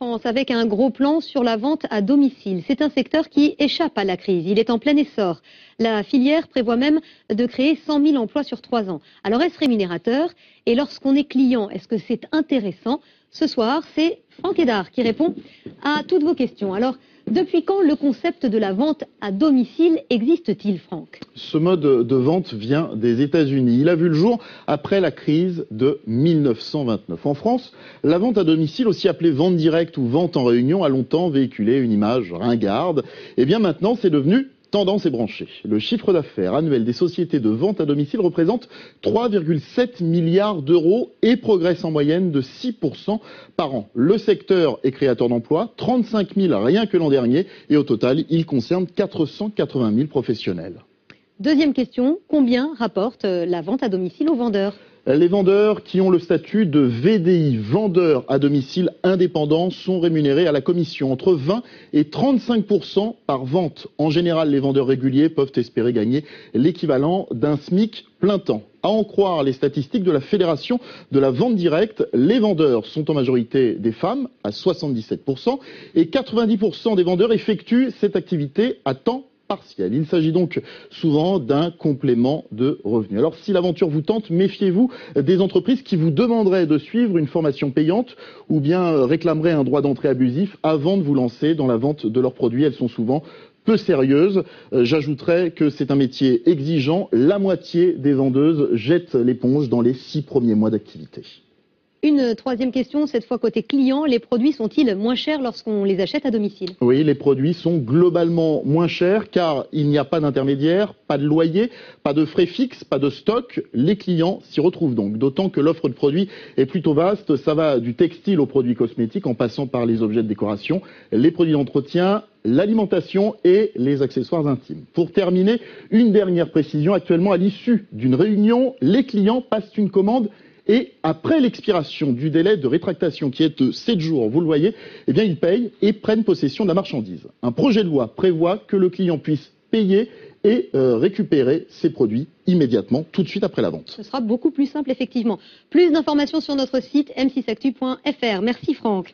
France avec un gros plan sur la vente à domicile. C'est un secteur qui échappe à la crise. Il est en plein essor. La filière prévoit même de créer 100 000 emplois sur 3 ans. Alors est-ce rémunérateur? Et lorsqu'on est client, est-ce que c'est intéressant? Ce soir, c'est Franck Hédard qui répond à toutes vos questions. Alors, depuis quand le concept de la vente à domicile existe-t-il, Franck? Ce mode de vente vient des États-Unis. Il a vu le jour après la crise de 1929. En France, la vente à domicile, aussi appelée vente directe ou vente en réunion, a longtemps véhiculé une image ringarde. Et bien maintenant, c'est devenu tendance ébranchée. Le chiffre d'affaires annuel des sociétés de vente à domicile représente 3,7 milliards d'euros et progresse en moyenne de 6% par an. Le secteur est créateur d'emplois, 35 000 rien que l'an dernier, et au total, il concerne 480 000 professionnels. Deuxième question, combien rapporte la vente à domicile aux vendeurs? Les vendeurs qui ont le statut de VDI, vendeurs à domicile indépendants, sont rémunérés à la commission entre 20 et 35% par vente. En général, les vendeurs réguliers peuvent espérer gagner l'équivalent d'un SMIC plein temps. À en croire les statistiques de la Fédération de la vente directe, les vendeurs sont en majorité des femmes, à 77%, et 90% des vendeurs effectuent cette activité à temps partiel. Il s'agit donc souvent d'un complément de revenus. Alors si l'aventure vous tente, méfiez-vous des entreprises qui vous demanderaient de suivre une formation payante ou bien réclameraient un droit d'entrée abusif avant de vous lancer dans la vente de leurs produits. Elles sont souvent peu sérieuses. J'ajouterais que c'est un métier exigeant. La moitié des vendeuses jettent l'éponge dans les 6 premiers mois d'activité. Une troisième question, cette fois côté client, les produits sont-ils moins chers lorsqu'on les achète à domicile? Oui, les produits sont globalement moins chers car il n'y a pas d'intermédiaire, pas de loyer, pas de frais fixes, pas de stock. Les clients s'y retrouvent donc, d'autant que l'offre de produits est plutôt vaste. Ça va du textile aux produits cosmétiques en passant par les objets de décoration, les produits d'entretien, l'alimentation et les accessoires intimes. Pour terminer, une dernière précision. Actuellement, à l'issue d'une réunion, les clients passent une commande et après l'expiration du délai de rétractation qui est de 7 jours, vous le voyez, eh bien ils payent et prennent possession de la marchandise. Un projet de loi prévoit que le client puisse payer et récupérer ses produits immédiatement, tout de suite après la vente. Ce sera beaucoup plus simple, effectivement. Plus d'informations sur notre site m6actu.fr. Merci Franck.